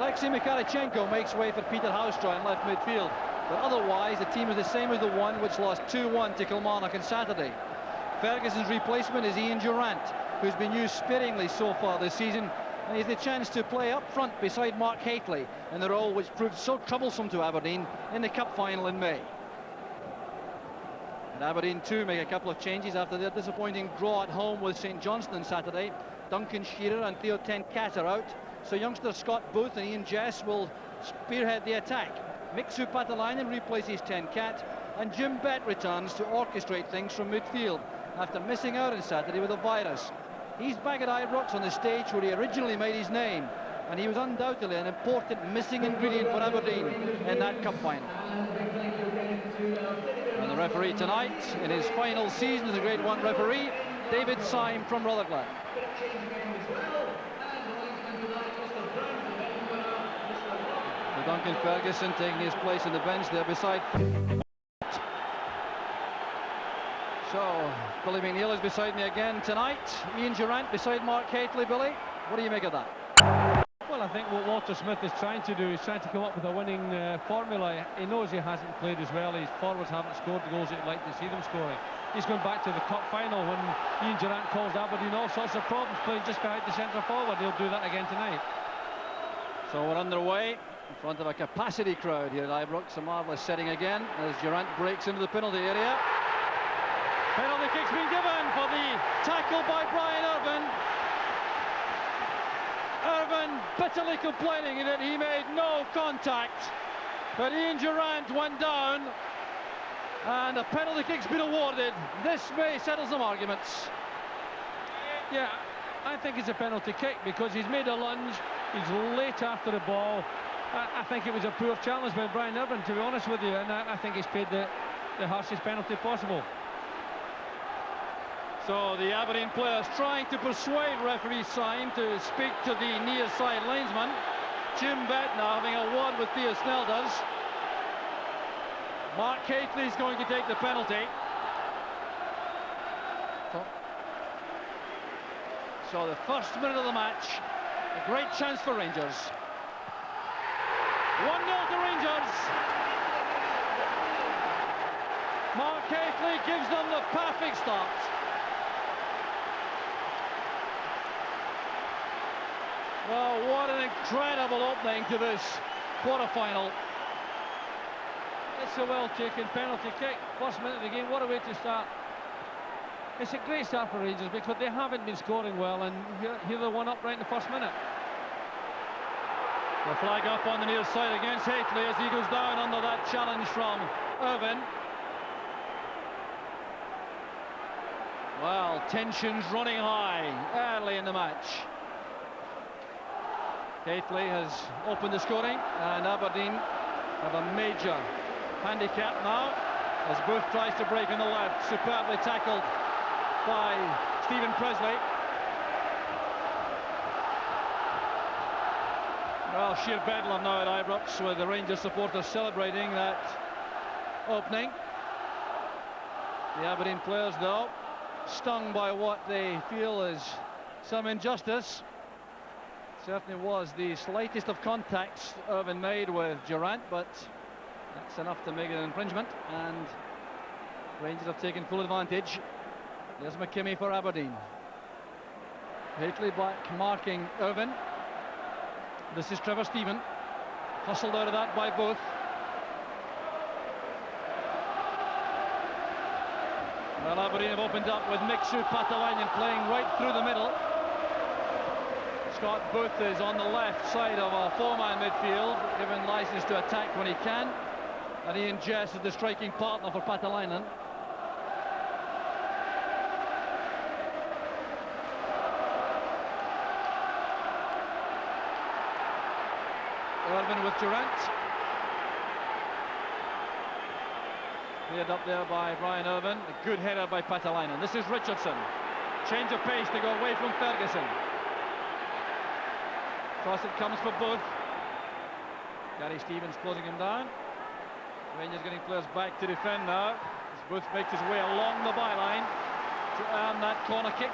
Alexei Mikhalichenko makes way for Peter Haustra in left midfield. But otherwise, the team is the same as the one which lost 2-1 to Kilmarnock on Saturday. Ferguson's replacement is Ian Durrant, who's been used sparingly so far this season, and he has the chance to play up front beside Mark Hateley in the role which proved so troublesome to Aberdeen in the cup final in May. And Aberdeen too make a couple of changes after their disappointing draw at home with St Johnstone on Saturday. Duncan Shearer and Theo Ten-Cat are out, so youngster Scott Booth and Ian Jess will spearhead the attack. Mixu Patalainen replaces Ten-Cat, and Jim Bett returns to orchestrate things from midfield after missing out on Saturday with a virus. He's back at Ibrox on the stage where he originally made his name, and he was undoubtedly an important missing ingredient for Aberdeen in that cup final. And the referee tonight, in his final season as a Grade 1 referee, David Syme from Rutherglen. So Duncan Ferguson taking his place on the bench there beside. So Billy McNeil is beside me again tonight. Ian Durrant beside Mark Hateley. Billy, what do you make of that? Well, I think what Walter Smith is trying to do is trying to come up with a winning formula. He knows he hasn't played as well. His forwards haven't scored the goals that he'd like to see them scoring. He's going back to the cup final when Ian Durrant calls Aberdeen all sorts of problems, playing just behind the centre forward. He'll do that again tonight. So we're underway in front of a capacity crowd here at Ibrox. A marvellous setting again as Durrant breaks into the penalty area. Penalty kick's been given for the tackle by Brian Irvine. Irvine bitterly complaining that he made no contact, but Ian Durrant went down and a penalty kick's been awarded. This may settle some arguments. Yeah, I think it's a penalty kick because he's made a lunge, he's late after the ball. I think it was a poor challenge by Brian Irvine, to be honest with you, and I think he's paid the harshest penalty possible. So the Aberdeen players trying to persuade referee Syme to speak to the near side linesman. Jim Bett now having a word with Theo Snelders. Mark Hateley's going to take the penalty. So the first minute of the match, a great chance for Rangers. 1-0 to Rangers. Mark Hateley gives them the perfect start. Well, what an incredible opening to this quarter-final. It's a well-taken penalty kick. First minute of the game, what a way to start. It's a great start for Rangers because they haven't been scoring well, and here they're one up right in the first minute. The flag up on the near side against Hateley as he goes down under that challenge from Irvine. Well, tensions running high early in the match. Hateley has opened the scoring, and Aberdeen have a major handicap now as Booth tries to break on the left. Superbly tackled by Stephen Presley. Well, sheer bedlam now at Ibrox with the Rangers supporters celebrating that opening. The Aberdeen players, though, stung by what they feel is some injustice. Certainly was the slightest of contacts Irvine made with Durrant, but that's enough to make it an infringement, and Rangers have taken full advantage. There's McKimmie for Aberdeen. Hateley back marking Irvine. This is Trevor Stephen, hustled out of that by Booth. Well, Aberdeen have opened up with Mixu Patalainen playing right through the middle. Scott Booth is on the left side of a four-man midfield, given license to attack when he can. And Ian Jess is the striking partner for Patalainen. Irvine with Durrant. Cleared up there by Brian Irvine. A good header by Patalainen. This is Richardson. Change of pace to go away from Ferguson. Cross it comes for Booth. Gary Stevens closing him down. Rangers getting players back to defend now as Booth makes his way along the byline to earn that corner kick.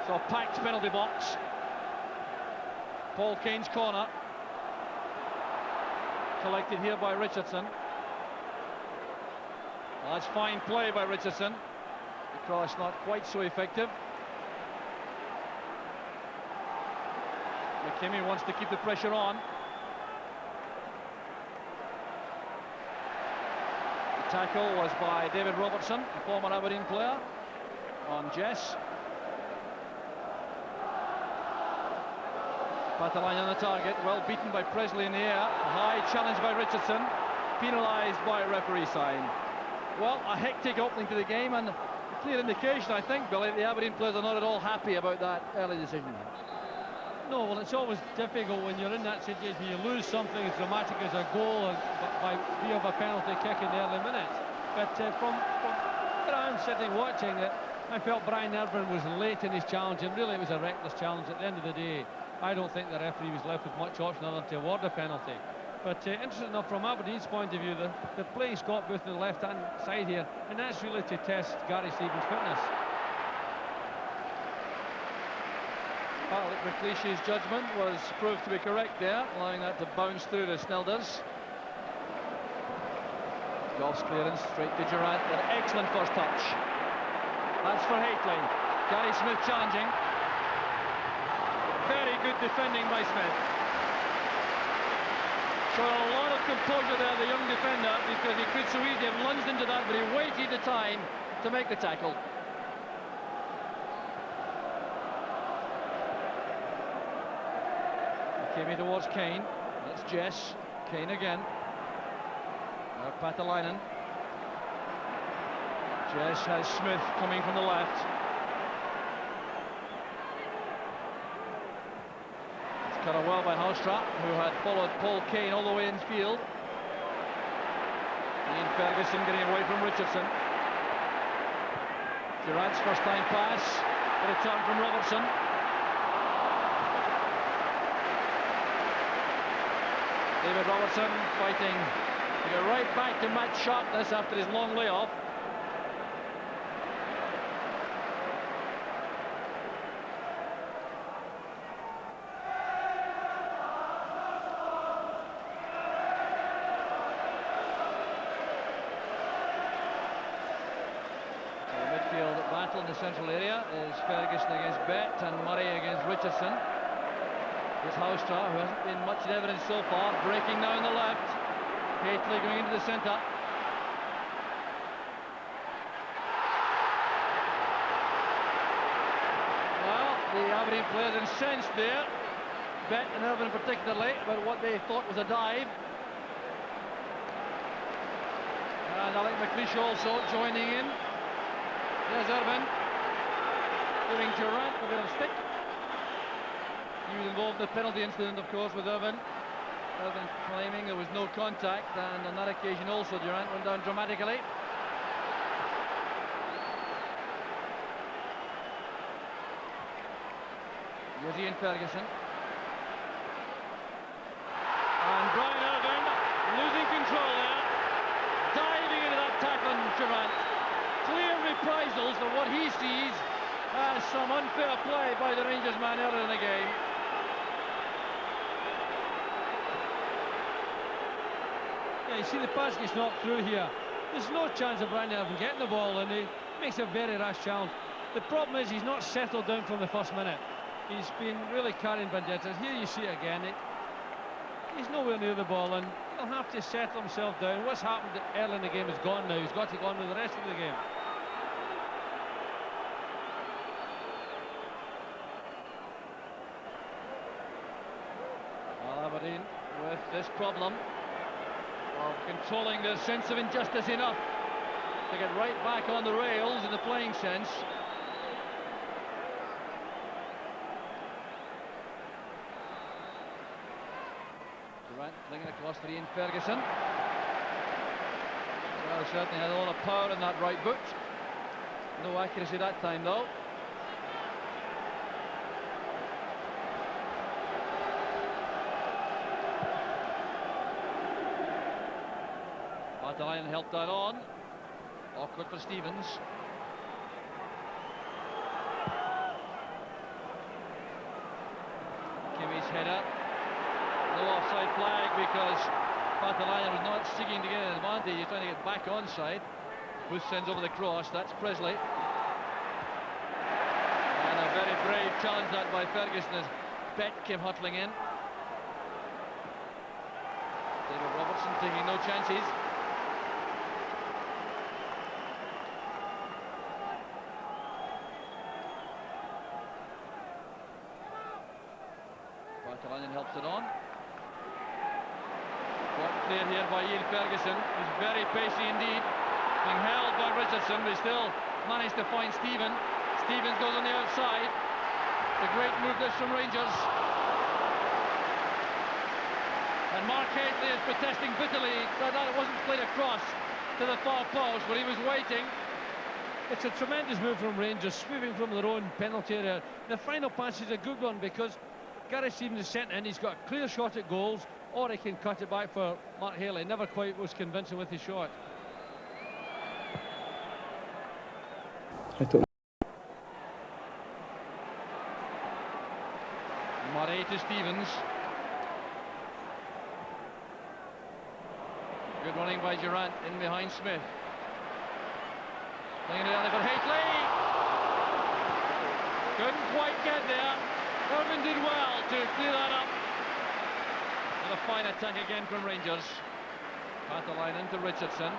So packed penalty box. Paul Kane's corner. Collected here by Richardson. Well, that's fine play by Richardson. The cross not quite so effective. McKimmie wants to keep the pressure on. The tackle was by David Robertson, a former Aberdeen player, on Jess. Patalainen on the target, well beaten by Presley in the air. A high challenge by Richardson, penalised by referee sign. Well, a hectic opening to the game, and a clear indication, I think, Billy, the Aberdeen players are not at all happy about that early decision. No, well, it's always difficult when you're in that situation. You lose something as dramatic as a goal by via of a penalty kick in the early minutes. But from where I'm sitting watching it, I felt Brian Irvine was late in his challenge, and really it was a reckless challenge. At the end of the day, I don't think the referee was left with much option other than to award a penalty. But interesting enough, from Aberdeen's point of view, they're playing Scott Booth on the left-hand side here, and that's really to test Gary Stevens' fitness. Patrick McLeish's judgment was proved to be correct there, allowing that to bounce through the Snelders. Goff's clearance straight to Durant. An excellent first touch. That's for Haitley. Gary Smith challenging. Very good defending by Smith. Showed a lot of composure there, the young defender, because he could so easily have lunged into that, but he waited the time to make the tackle. McKimmie towards Kane. That's Jess. Kane again. Now Patalainen. Jess has Smith coming from the left. It's cut out well by Hallstra, who had followed Paul Kane all the way in field. Ian Ferguson getting away from Richardson. Durant's first time pass. A return from Robertson. David Robertson fighting to go right back to match sharpness after his long layoff. So the midfield battle in the central area is Ferguson against Bett and Murray against Richardson. Here's Hallstra, who hasn't been much in evidence so far, breaking now on the left. Haitley going into the centre. Well, the Aberdeen players incensed there, Bett and Irvine particularly, about what they thought was a dive. And Alec McLeish also joining in. There's Irvine giving Durant a bit of stick. He was involved in the penalty incident, of course, with Irvine. Irvine claiming there was no contact, and on that occasion also Durant went down dramatically. Here's Ian Ferguson. And Brian Irvine losing control there, diving into that tackle on Durant. Clear reprisals for what he sees as some unfair play by the Rangers man earlier in the game. Yeah, you see the pass gets knocked through here. There's no chance of Brian Irvine getting the ball, and he makes a very rash challenge. The problem is he's not settled down from the first minute. He's been really carrying bandejas. Here you see it again. He's nowhere near the ball, and he'll have to settle himself down. What's happened early in the game is gone now. He's got to go on with the rest of the game. Well, Aberdeen with this problem of controlling their sense of injustice enough to get right back on the rails in the playing sense. Durant flinging across for Ian Ferguson. Well, certainly had a lot of power in that right boot. No accuracy that time, though. Patalainen helped that on. Awkward for Stevens. header. No offside flag because Patalanya was not seeking to get an advantage. He's trying to get back onside. Booth sends over the cross. That's Presley. And a very brave challenge that by Ferguson as Bet came hurtling in. David Robertson taking no chances. Patalanya helps it on. Got clear here by Ian Ferguson, who's very pacey indeed. Being held by Richardson, but he still managed to find Stephen. Stevens goes on the outside. It's a great move this from Rangers. And Mark Haitley is protesting bitterly that it wasn't played across to the far post, but he was waiting. It's a tremendous move from Rangers, sweeping from their own penalty area. The final pass is a good one because Gary Stevens is sent in. He's got a clear shot at goals, or he can cut it back for Mark Haitley. Never quite was convincing with his shot. Murray to Stevens. Good running by Durant in behind Smith. Playing it down there for Haitley. Couldn't quite get there. Irvin did well to clear that up. And a fine attack again from Rangers. Patalanya into Richardson.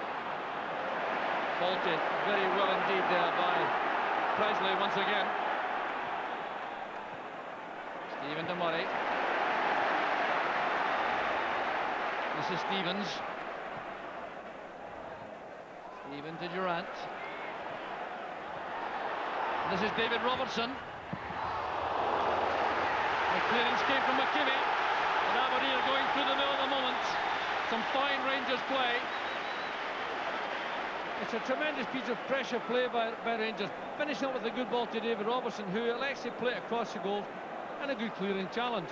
Faulted very well indeed there by Presley once again. Stephen to Murray. This is Stevens. Stephen to Durant. This is David Robertson. The clearance came from McKinney. And Aberdeen are going through the middle at the moment. Some fine Rangers play. It's a tremendous piece of pressure play by Rangers. Finishing up with a good ball to David Robertson, who elects to play it across the goal, and a good clearing challenge.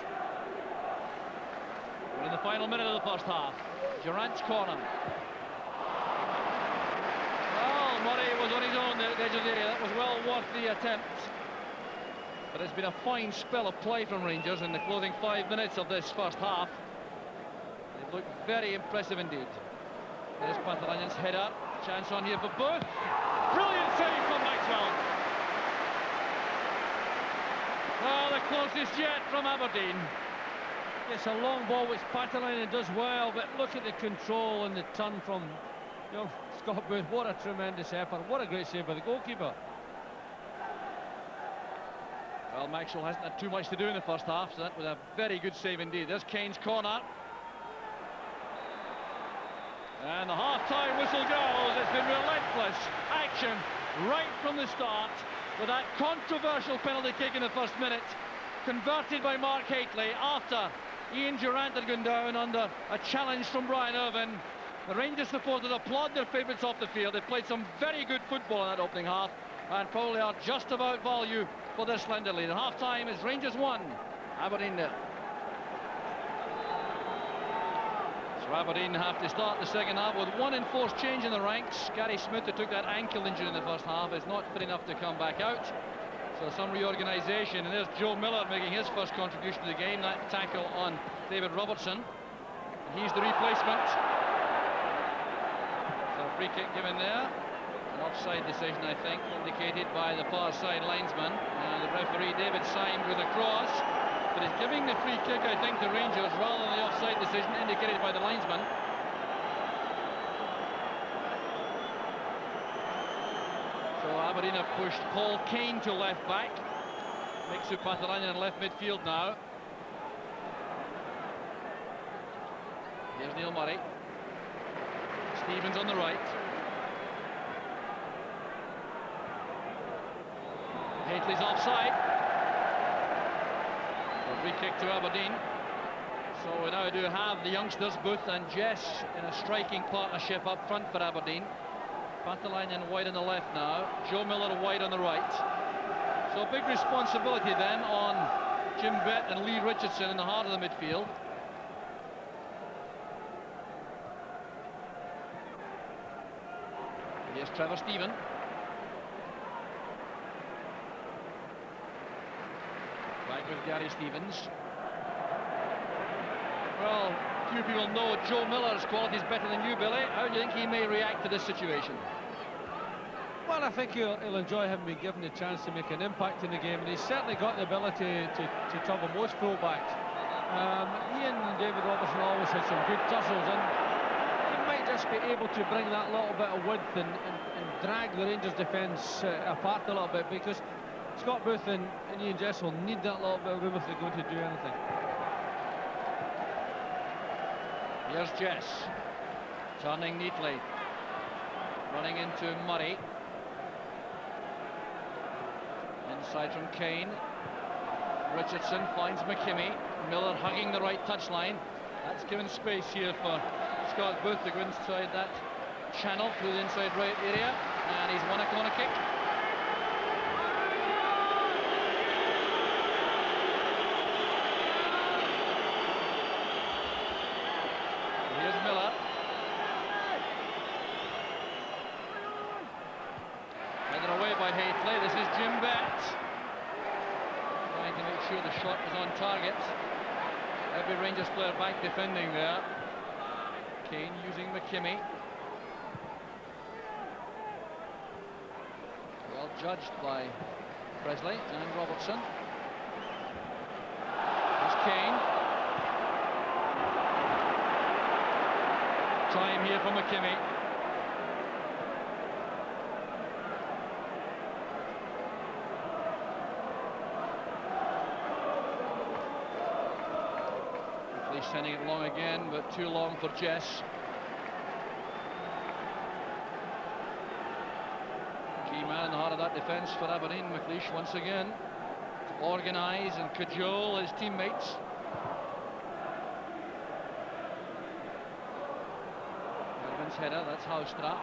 We're in the final minute of the first half. Durant's corner. Well, Murray was on his own at the edge of the area. That was well worth the attempt. But it's been a fine spell of play from Rangers in the closing 5 minutes of this first half. They've looked very impressive indeed. There's Patalanya's header. Chance on here for Booth. Brilliant save from Maxwell. Well, the closest yet from Aberdeen. It's a long ball which Patalanya does well, but look at the control and the turn from young Scott Booth. What a tremendous effort. What a great save by the goalkeeper. Well, Maxwell hasn't had too much to do in the first half, so that was a very good save indeed. There's Kane's corner. And the half-time whistle goes. It's been relentless action right from the start, with that controversial penalty kick in the first minute, converted by Mark Haitley after Ian Durant had gone down under a challenge from Brian Irvin. The Rangers supporters applaud their favourites off the field. They've played some very good football in that opening half and probably are just about value for their slender lead. At half-time is Rangers 1, Aberdeen 0. So Aberdeen have to start the second half with one enforced change in the ranks. Gary Smith, who took that ankle injury in the first half, is not fit enough to come back out. So some reorganisation, and there's Joe Miller making his first contribution to the game. That tackle on David Robertson. And he's the replacement. So a free kick given there. An offside decision, I think, indicated by the far side linesman. And the referee, David, signed with a cross. But he's giving the free kick, I think, to Rangers rather than the offside decision indicated by the linesman. So Aberdeen have pushed Paul Kane to left back. Mixu Patalanya in left midfield now. Here's Neil Murray. Stevens on the right. Haitley's offside. A free kick to Aberdeen. So we now do have the youngsters, Booth and Jess, in a striking partnership up front for Aberdeen. Patalanya wide on the left now, Joe Miller wide on the right. So a big responsibility then on Jim Bett and Lee Richardson in the heart of the midfield. Here's Trevor Stephen. Back with Gary Stevens. Well, few people know Joe Miller's quality is better than you, Billy. How do you think he may react to this situation? Well, I think he'll enjoy having been given the chance to make an impact in the game, and he's certainly got the ability to trouble most fullbacks. He and David Robertson always had some good tussles, and he might just be able to bring that little bit of width and drag the Rangers defence apart a little bit, because Scott Booth and Ian Jess will need that little bit of room if they're going to do anything. Here's Jess, turning neatly, running into Murray. Inside from Kane. Richardson finds McKimmie. Miller hugging the right touchline. That's given space here for Scott Booth to go inside that channel through the inside right area, and he's won a corner kick. Here's Miller. Headed away by Haitley. This is Jim Bett, trying to make sure the shot was on target. Every Rangers player back defending there. Kane using McKimmie. Well judged by Presley and Robertson. Here's Kane. Time here for McKimmie. He's sending it long again, but too long for Jess. Key man in the heart of that defence for Aberdeen, McLeish once again to organise and cajole his teammates. Irvin's header, that's Houstra.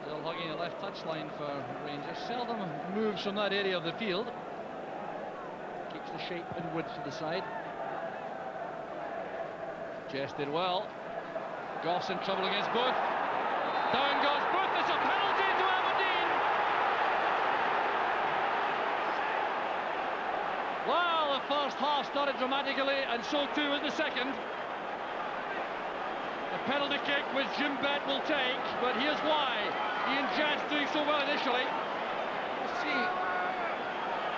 Still hugging the left touchline for Rangers. Seldom moves from that area of the field. Keeps the shape and width to the side. Jess did well. Goff's in trouble against Booth. Down goes Booth. It's a penalty to Aberdeen. Well, the first half started dramatically, and so too was the second. The penalty kick which Jim Bett will take, but here's why. Ian Jess doing so well initially. See,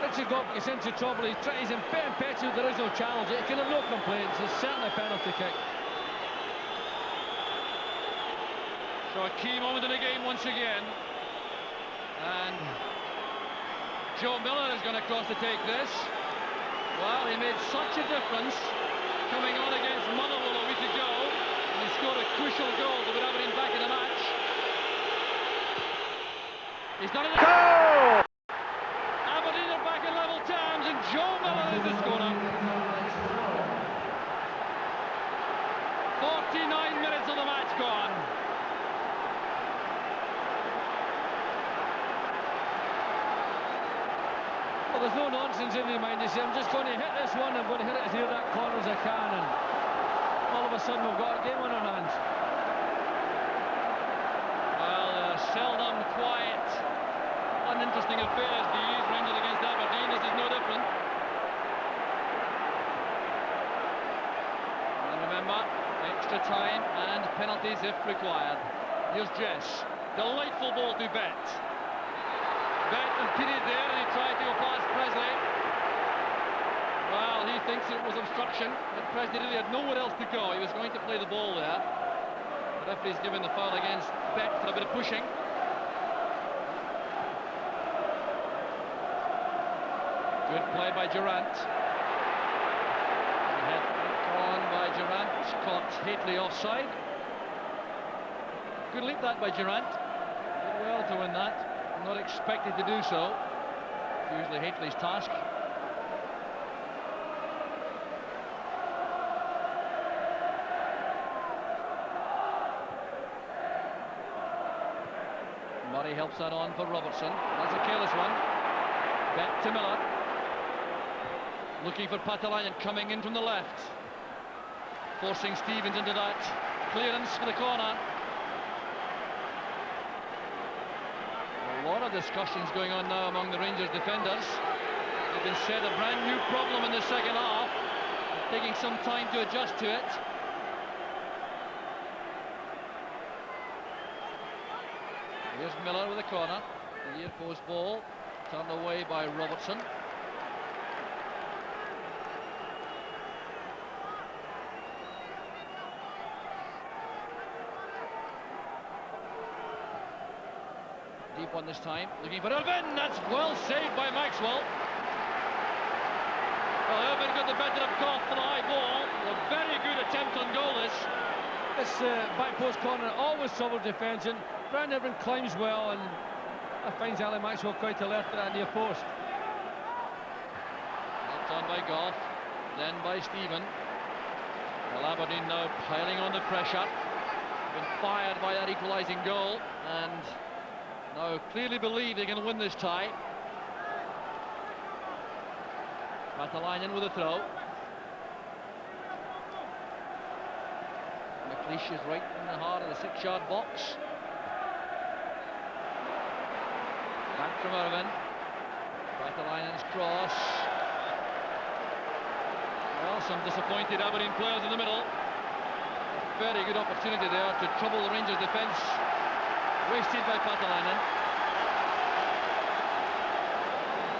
Richard Goff gets into trouble. He's impetuous. There is no challenge. He can have no complaints. It's certainly a penalty kick. So a key moment in the game once again. And Joe Miller is going to cross to take this. Well, he made such a difference coming on against Motherwell a week ago. And he scored a crucial goal to put Aberdeen back in the match. He's done it. Goal! Aberdeen are back in level terms, and Joe Miller is the scorer. 49 minutes of the match gone. Well, there's no nonsense in your mind. You say, I'm just going to hit this one. I'm going to hit it as near that corner as I can. And all of a sudden, we've got a game on our hands. Well, seldom quiet, uninteresting affairs these. Rangers against Aberdeen. This is no different. And remember, extra time and penalties if required. Here's Jess. Delightful ball to Bett. Bett impeded there, and he tried to go past Presley. Well, he thinks it was obstruction, but Presley really had nowhere else to go. He was going to play the ball there. The referee's given the foul against Bett for a bit of pushing. Good play by Durant. Head on by Durant, caught Haitley offside. Good leap that by Durant. Did well to win that. Not expected to do so. Usually Haitley's task. Murray helps that on for Robertson. That's a careless one. Back to Miller. Looking for Patalainen coming in from the left. Forcing Stevens into that clearance for the corner. A lot of discussions going on now among the Rangers defenders. They've been set a brand new problem in the second half, taking some time to adjust to it. Here's Miller with a corner. The near post ball turned away by Robertson. Deep one this time, looking for Irvin. That's well saved by Maxwell. Well, Irvin got the better of Goff for the high ball. A very good attempt on goal this. This back post corner always trouble defending. Brian Irvin climbs well, and I find Ali Maxwell quite alert to that near post. Knocked on by Goff, then by Stephen. Well, Aberdeen now piling on the pressure. Been fired by that equalising goal, and now clearly believe they can win this tie. Matalainen with a throw. McLeish is right in the heart of the 6-yard box. Back from Irvin. Matalainen's cross. Well, some disappointed Aberdeen players in the middle. A very good opportunity there to trouble the Rangers defence. Wasted by Matalainen.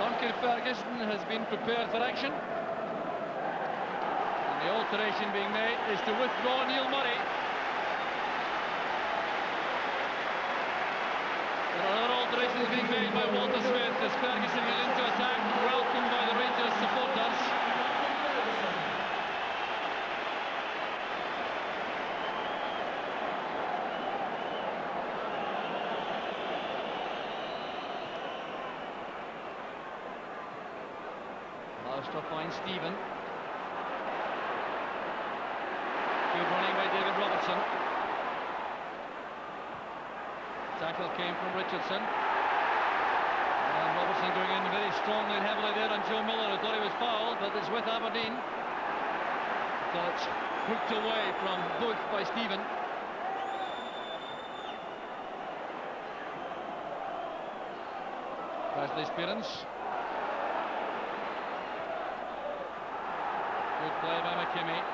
Duncan Ferguson has been prepared for action. And the alteration being made is to withdraw Neil Murray. There are other alterations being made by Walter Smith as Ferguson is into attack, welcomed by the Rangers supporters. To find Stephen. Good running by David Robertson. Tackle came from Richardson. And Robertson going in very strongly and heavily there on Joe Miller, who thought he was fouled, but it's with Aberdeen. So it's hooked away from Booth by Stephen. Presley's Spearance. Good play by McKimmie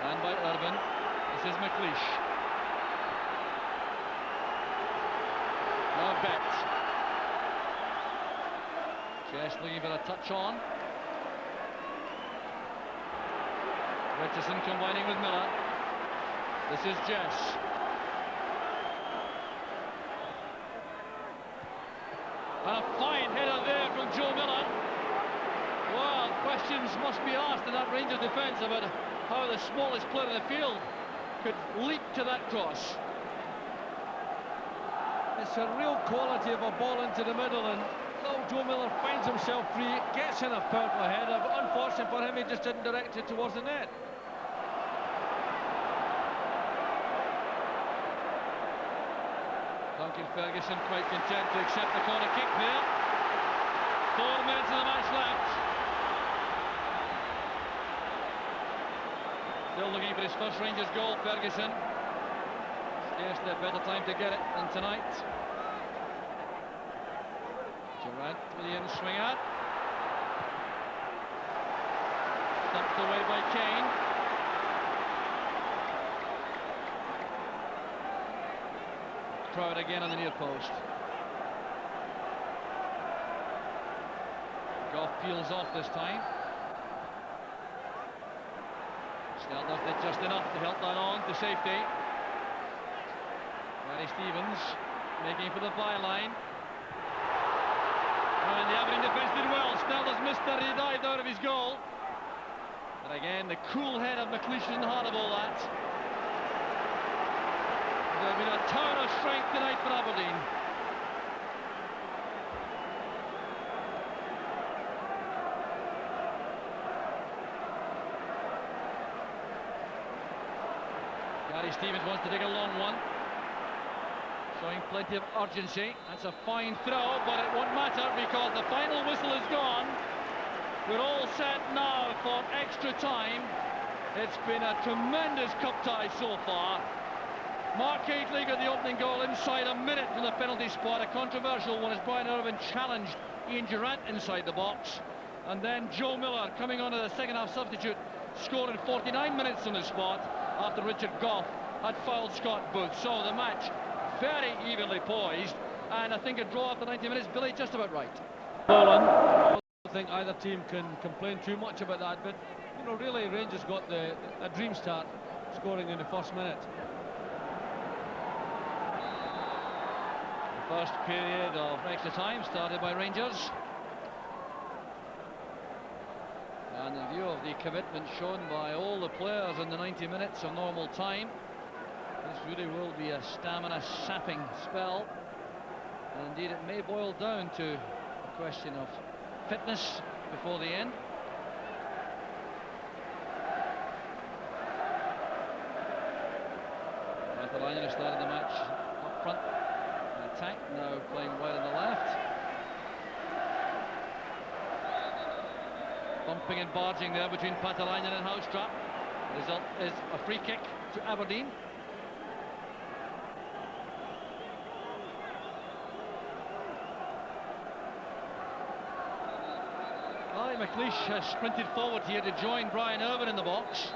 and by Irvin. This is McLeish. Now Bet. Jess looking for a touch on. Richardson combining with Miller. This is Jess. And a fine header there from Joe Miller. Well, questions must be asked in that Rangers defence about how the smallest player in the field could leap to that cross. It's a real quality of a ball into the middle, and Joe Miller finds himself free, gets in a powerful header, but unfortunate for him, he just didn't direct it towards the net. Duncan Ferguson quite content to accept the corner kick there. 4 minutes of the match left. Still looking for his first Rangers goal, Ferguson. Scarcely a better time to get it than tonight. Durant with the in swinger. Stumped away by Kane. Crowd again on the near post. Goff peels off this time. Snell did just enough to help that on to safety. Gary Stevens making for the byline. And the Aberdeen defence did well. Snell has missed that, he dived out of his goal. And again, the cool head of McLeish in the heart of all that. There's been a tower of strength tonight for Aberdeen. Gary Stevens wants to take a long one. Showing plenty of urgency. That's a fine throw, but it won't matter because the final whistle is gone. We're all set now for extra time. It's been a tremendous cup tie so far. Mark Haitley got the opening goal inside a minute from the penalty spot. A controversial one as Brian Irvine challenged Ian Durrant inside the box. And then Joe Miller coming on as a second half substitute, scoring 49 minutes on the spot after Richard Gough had fouled Scott Booth. So the match very evenly poised, and I think a draw after 90 minutes, Billy, just about right. Poland. I don't think either team can complain too much about that, but you know, really Rangers got a dream start, scoring in the first minute. The first period of extra time started by Rangers. And in view of the commitment shown by all the players in the 90 minutes of normal time, this really will be a stamina-sapping spell. And indeed, it may boil down to a question of fitness before the end. Bartolini started the match up front. In attack, now playing wide on the left. Bumping and barging there between Patalainen and Houstrap. The result is a free kick to Aberdeen. Ali McLeish has sprinted forward here to join Brian Irvine in the box.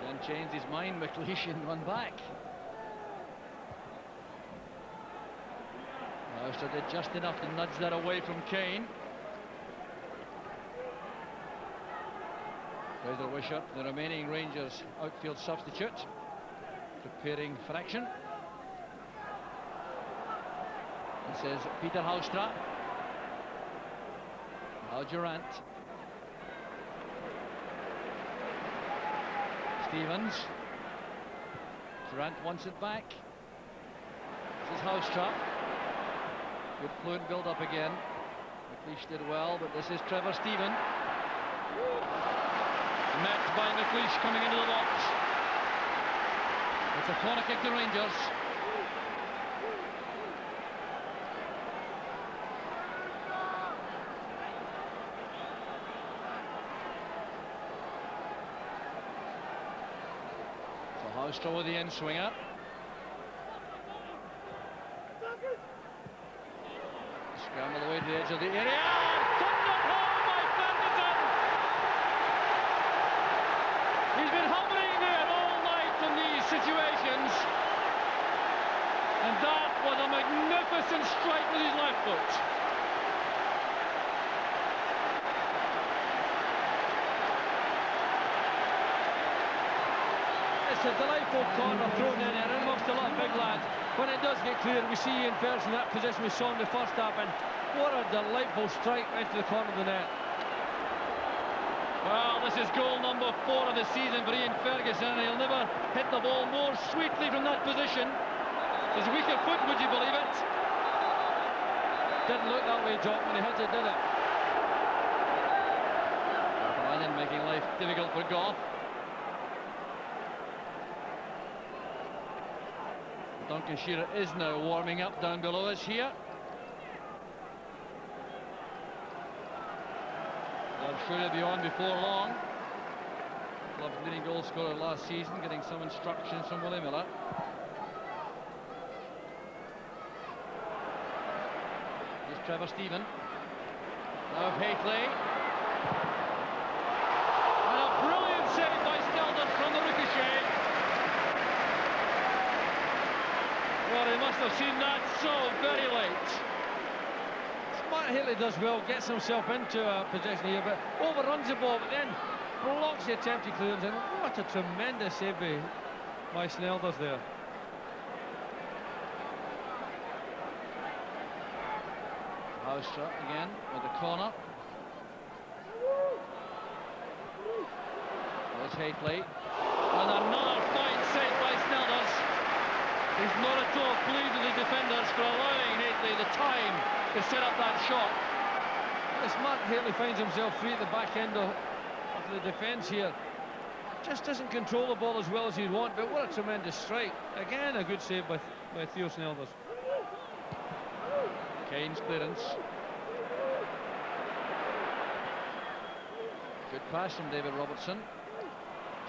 Then changed his mind, McLeish, and run back. Houstrap did just enough to nudge that away from Kane. Fraser Wishart, the remaining Rangers outfield substitute, preparing for action. It says Peter Houstrap. Now Durrant. Stevens. Durrant wants it back. This is Houstrap. Good fluent build-up again. McLeish did well, but this is Trevor Steven. Met by McLeish coming into the box. It's a corner kick to Rangers. So Houstrap with the in-swinger. Scramble away to the edge of the area. Thundered home by Ferguson. He's been hovering there all night in these situations. And that was a magnificent strike with his left foot. It's a delightful corner thrown in there, amongst a lot of big lads. When it does get clear, we see Ian Ferguson in that position we saw in the first half, and what a delightful strike right to the corner of the net. Well, this is goal number 4 of the season for Ian Ferguson, and he'll never hit the ball more sweetly from that position. His weaker foot, would you believe it? Didn't look that way, Jock, when he hit it, did it? Ryan making life difficult for Gough. Duncan Shearer is now warming up down below us here. I'm sure he'll be on before long. Club's leading goal scorer last season, getting some instructions from Willie Miller. Here's Trevor Steven. Now Haitley. And a brilliant save by Sneldon from the ricochet. Well, he must have seen that so very late. Smart Haitley does well, gets himself into a position here, but overruns the ball, but then blocks the attempted clearance, and what a tremendous save by Snelders there. Houstrap again with the corner. There's Haitley. And another fine save by Snelders. He's not at all pleased with the defenders for allowing Haitley the time to set up that shot. Well, smart Haitley finds himself free at the back end of the defence here. Just doesn't control the ball as well as he'd want, but what a tremendous strike. Again, a good save by Theo Snelders. Kane's clearance. Good pass from David Robertson.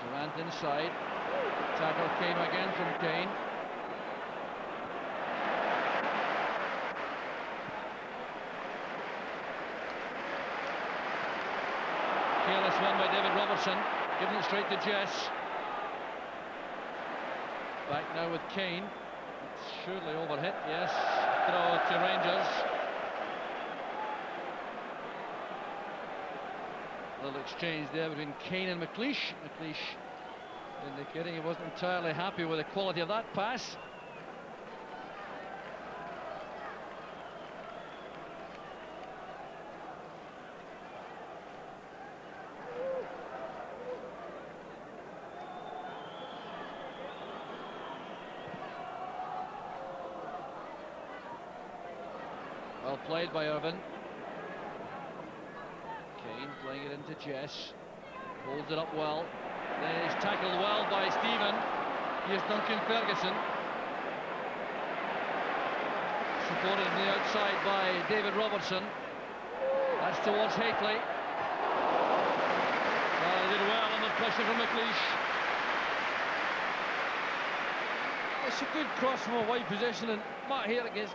Durant inside. Tackle came again from Kane. Careless one by David Robertson. Giving it straight to Jess. Back now with Kane. It's surely overhit, yes. Throw to Rangers. Little exchange there between Kane and McLeish. McLeish indicating he wasn't entirely happy with the quality of that pass. Well played by Irvin. Kane playing it into Jess. Holds it up well. Then he's tackled well by Stephen. Here's Duncan Ferguson. Supported on the outside by David Robertson. That's towards Hateley. Well, he did well under pressure from McLeish. It's a good cross from a wide position, and Matt Hateley gets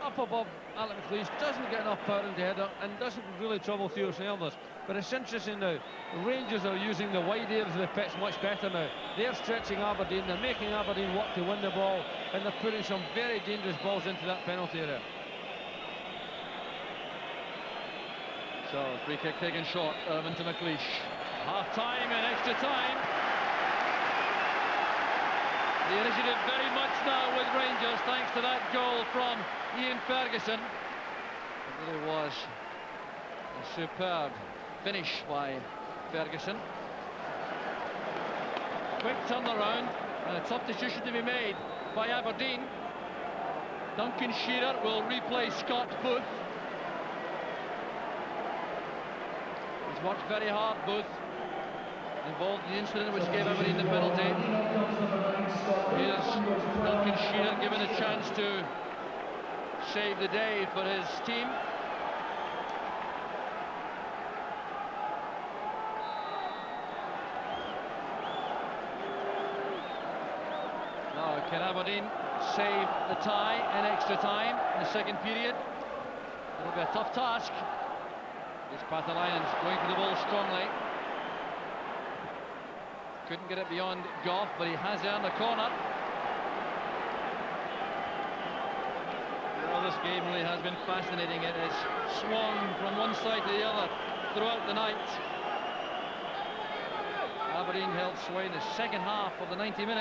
up above Alec McLeish, doesn't get enough power into header and doesn't really trouble Theo Snelders. But it's interesting now, the Rangers are using the wide areas of the pitch much better now. They're stretching Aberdeen, they're making Aberdeen work to win the ball, and they're putting some very dangerous balls into that penalty area. So, free kick taken short, Irvin to McLeish. Half time and extra time. The initiative very much now with Rangers, thanks to that goal from Ian Ferguson. It really was a superb finish by Ferguson. Quick turnaround and a substitution to be made by Aberdeen. Duncan Shearer will replace Scott Booth. He's worked very hard, Booth, involved in the incident which gave Aberdeen the penalty. Here's Duncan Shearer given a chance to save the day for his team. Now, can Aberdeen save the tie in extra time in the second period? It'll be a tough task. This Pathalainen's going for the ball strongly. Couldn't get it beyond Goff, but he has earned a corner. Well, this game really has been fascinating. It has swung from one side to the other throughout the night. Aberdeen held sway in the second half of the 90 minutes.